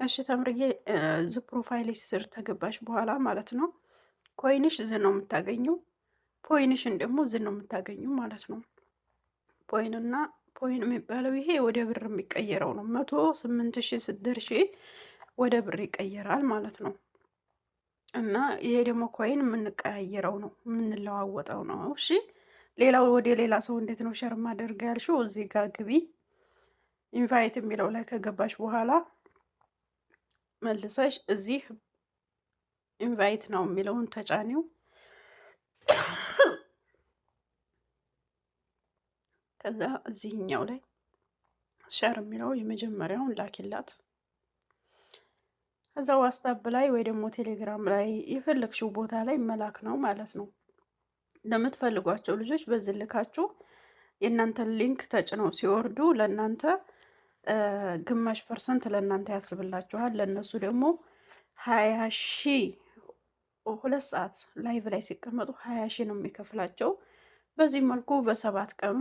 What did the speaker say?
እሺ ተምርዬ እዚህ ፕሮፋይልሽ ስር ተገባሽ በኋላ ማለት ነው ኮይንሽ እዚህ ነው የምታገኘው። ፖይንሽን ደግሞ እዚህ ነው የምታገኘው ማለት ነው። ፖይንና ፖይን የሚባለው ይሄ ወደ ብር የሚቀየረው ነው። 108,000 ስትደርሺ ወደ ብር ይቀየራል ማለት ነው። እና ይሄ ደግሞ ኮይን የምንቀያየረው ነው የምንለዋወጠው ነው። እሺ ሌላው ወደ ሌላ ሰው እንዴት ነው ሸር ማደርግ ያልሽው? እዚህ ጋር ግቢ። ኢንቫይት የሚለው ላይ ከገባሽ በኋላ መልሰሽ እዚህ ኢንቫይት ነው የሚለውን ተጫኒው። ከዛ እዚህኛው ላይ ሸር የሚለው የመጀመሪያውን ላኪላት። ከዛ ዋትስአፕ ላይ ወይ ደግሞ ቴሌግራም ላይ የፈለግሽው ቦታ ላይ መላክ ነው ማለት ነው። ለምትፈልጓቸው ልጆች በዚህ ልካችሁ የእናንተን ሊንክ ተጭነው ሲወርዱ ለእናንተ ግማሽ ፐርሰንት ለእናንተ ያስብላችኋል። ለእነሱ ደግሞ 20,000 2 ሰዓት ላይቭ ላይ ሲቀመጡ 20,000 ነው የሚከፍላቸው። በዚህ መልኩ በ7 ቀን